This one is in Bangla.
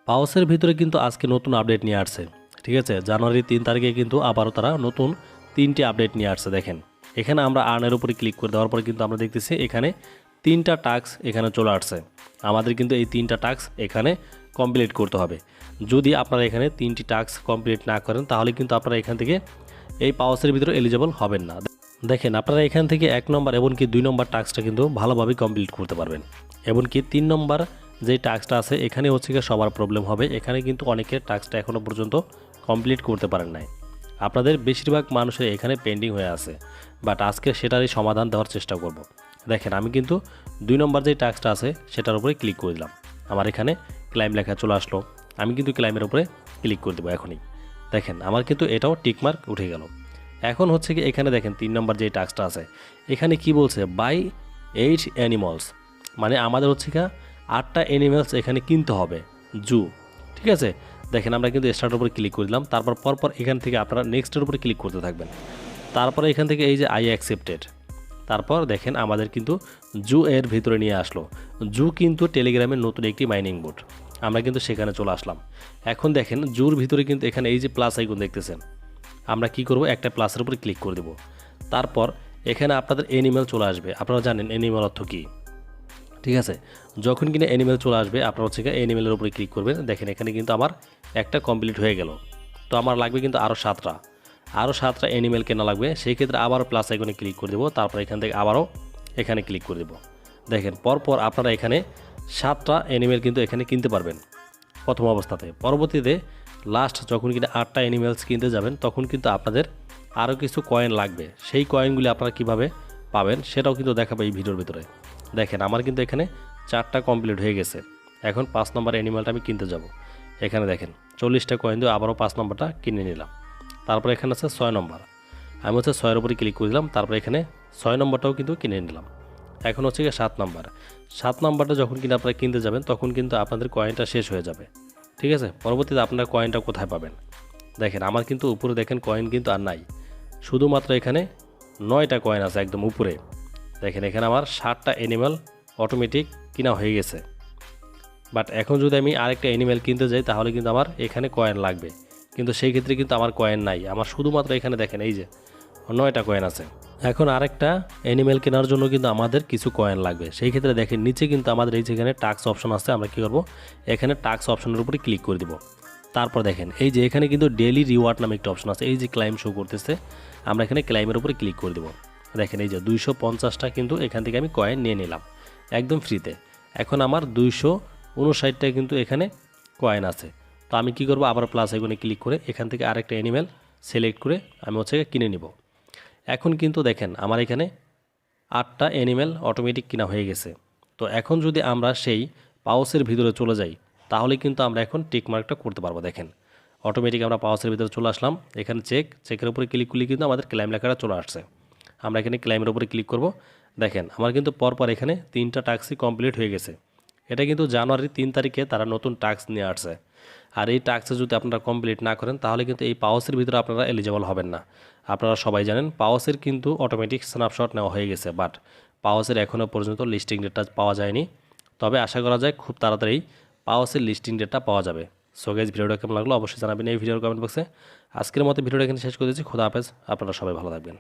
পাওসের ভিতরে কিন্তু আজকে নতুন আপডেট নিয়ে আসছে। ঠিক আছে, জানুয়ারি 3 তারিখে কিন্তু আবারও তারা নতুন 3টি আপডেট নিয়ে আসছে। দেখেন এখানে আমরা আর্নের উপরে ক্লিক করে দেওয়ার পরে কিন্তু আমরা দেখতেছি এখানে 3টা টাস্ক এখানে চলে আসছে। আমাদের কিন্তু এই 3টা টাস্ক এখানে কমপ্লিট করতে হবে। যদি আপনারা এখানে 3টি টাস্ক কমপ্লিট না করেন তাহলে কিন্তু আপনারা এখান থেকে এই পাওসের ভিতরে এলিজিবল হবেন না। দেখেন আপনারা এখান থেকে 1 নম্বর এমনকি 2 নম্বর টাস্কটা কিন্তু ভালোভাবে কমপ্লিট করতে পারবেন। এমনকি 3 নম্বর যে টাস্কটা আছে এখানে হচ্ছে কি সবার প্রবলেম হবে। এখানে কিন্তু অনেকের টাস্কটা এখনও পর্যন্ত কমপ্লিট করতে পারেন নাই। আপনাদের বেশিরভাগ মানুষের এখানে পেন্ডিং হয়ে আছে, বাট আজকে সেটারই সমাধান দেওয়ার চেষ্টা করব। দেখেন আমি কিন্তু 2 নম্বর যে টাস্কটা আছে সেটার উপরে ক্লিক করে দিলাম। আমার এখানে ক্লাইম লেখা চলে আসলো। আমি কিন্তু ক্লাইমের উপরে ক্লিক করে দেবো এখনই। দেখেন আমার কিন্তু এটাও টিকমার্ক উঠে গেল। এখন হচ্ছে কি এখানে দেখেন 3 নম্বর যে টাস্কটা আছে এখানে কি বলছে, বাই 8 অ্যানিমালস, মানে আমাদের হচ্ছে কি 8টা অ্যানিমালস এখানে কিনতে হবে জু। ঠিক আছে, দেখেন আমরা কিন্তু স্টার্টের উপরে ক্লিক করে দিলাম। তারপর পরপর এখান থেকে আপনারা নেক্সটের উপরে ক্লিক করতে থাকবেন। তারপরে এখান থেকে এই যে আই অ্যাকসেপ্টেড, তারপর দেখেন আমাদের কিন্তু জু এর ভিতরে নিয়ে আসলো। জু কিন্তু টেলিগ্রামের নতুন একটি মাইনিং বোর্ড, আমরা কিন্তু সেখানে চলে আসলাম। এখন দেখেন জুর ভিতরে কিন্তু এখানে এই যে প্লাস আইকন দেখতেছেন, আমরা কি করব, একটা প্লাসের উপরে ক্লিক করে দেব। তারপর এখানে আপনাদের অ্যানিমেল চলে আসবে। আপনারা জানেন অ্যানিমেল অর্থ কী। ঠিক আছে, যখন কিনা অ্যানিমেল চলে আসবে আপনারা হচ্ছে অ্যানিমেলের উপরে ক্লিক করবেন। দেখেন এখানে কিন্তু আমার একটা কমপ্লিট হয়ে গেল। তো আমার লাগবে কিন্তু আরও 7টা অ্যানিমেল কেনা লাগবে। সেই ক্ষেত্রে আবারও প্লাস আইকনে ক্লিক করে দেবো। তারপর এখান থেকে আবারও এখানে ক্লিক করে দেবো। দেখেন পরপর আপনারা এখানে 7টা অ্যানিমেল কিন্তু এখানে কিনতে পারবেন প্রথম অবস্থাতে। পরবর্তীতে লাস্ট যখন কিনা 8টা অ্যানিমেলস কিনতে যাবেন তখন কিন্তু আপনাদের আরও কিছু কয়েন লাগবে। সেই কয়েনগুলি আপনারা কিভাবে পাবেন সেটাও কিন্তু দেখাবে এই ভিডিওর ভিতরে। দেখেন আমার কিন্তু এখানে 4টা কমপ্লিট হয়ে গেছে। এখন 5 নম্বর অ্যানিমেলটা আমি কিনতে যাব। এখানে দেখেন 40টা কয়েন দিয়ে আবারও 5 নম্বরটা কিনে নিলাম। তারপর এখানে আছে 6 নম্বর, আমি হচ্ছে 6-এর উপরে ক্লিক করে দিলাম। তারপর এখানে 6 নম্বরটাও কিন্তু কিনে নিলাম। এখন হচ্ছে 7 নম্বরটা যখন কিনা আপনারা কিনতে যাবেন তখন কিন্তু আপনাদের কয়েনটা শেষ হয়ে যাবে। ঠিক আছে, পরবর্তীতে আপনারা কয়েনটা কোথায় পাবেন, দেখেন আমার কিন্তু উপরে দেখেন কয়েন কিন্তু আর নাই, শুধুমাত্র এখানে 9টা কয়েন আছে একদম উপরে। দেখেন এখানে আমার 7টা অ্যানিমেল অটোমেটিক কিনা হয়ে গেছে। বাট এখন যদি আমি আরেকটা অ্যানিমেল কিনতে যাই তাহলে কিন্তু আমার এখানে কয়েন লাগবে, কিন্তু সেই ক্ষেত্রে কিন্তু আমার কয়েন নাই। আমার শুধুমাত্র এখানে দেখেন এই যে 9টা কয়েন আছে। এখন আরেকটা অ্যানিমেল কেনার জন্য কিন্তু আমাদের কিছু কয়েন লাগবে। সেই ক্ষেত্রে দেখেন নিচে কিন্তু আমাদের এই যেখানে টাস্ক অপশন আছে, আমরা কী করবো, এখানে টাস্ক অপশনের উপরে ক্লিক করে দেবো। তারপর দেখেন এই যে এখানে কিন্তু ডেইলি রিওয়ার্ড নামে একটা অপশন আছে, এই যে ক্লাইম শো করতেছে, আমরা এখানে ক্লাইমের উপরে ক্লিক করে দেবো। দেখেন এই যে 250টা কিন্তু এখান থেকে আমি কয়েন নিয়ে নিলাম একদম ফ্রিতে। এখন আমার 259টা কিন্তু এখানে কয়েন আছে। তো আমি কি করব, আবার প্লাস আইকনে ক্লিক করে এখান থেকে আরেকটা অ্যানিমেল সিলেক্ট করে আমি হচ্ছে কিনে নিব। এখন কিন্তু দেখেন আমার এখানে 8টা অ্যানিমেল অটোমেটিক কিনা হয়ে গেছে। তো এখন যদি আমরা সেই পাউসের ভিতরে চলে যাই তাহলে কিন্তু আমরা এখন টিক মার্কটা করতে পারবো। দেখেন অটোমেটিক আমরা পাউসের ভিতরে চলে আসলাম। এখানে চেকের উপরে ক্লিক করলে কিন্তু আমাদের ক্লাইম লেখাটা চলে আসছে। আমরা এখানে ক্লাইমের উপরে ক্লিক করব। দেখেন আমার কিন্তু পরপর এখানে 3টা টাস্কই কমপ্লিট হয়ে গেছে। এটা কিন্তু জানুয়ারি 3 তারিখে তারা নতুন টাস্ক নিয়ে আসছে। আর এই টাস্কে যদি আপনারা কমপ্লিট না করেন তাহলে কিন্তু এই পাওসের ভিতরে আপনারা এলিজিবল হবেন না। আপনারা সবাই জানেন পাওসের কিন্তু অটোমেটিক স্ন্যাপশট নেওয়া হয়ে গেছে, বাট পাওসের এখনও পর্যন্ত লিস্টিং ডেটটা পাওয়া যায়নি। তবে আশা করা যায় খুব তাড়াতাড়ি পাওসের লিস্টিং ডেটটা পাওয়া যাবে। সো গাইস, ভিডিওটা কেমন লাগলো অবশ্যই জানাবেন এই ভিডিওর কমেন্ট বক্সে। আজকের মতো ভিডিওটা এখানে শেষ করে দিচ্ছি। খোদা হাফেজ, আপনারা সবাই ভালো থাকবেন।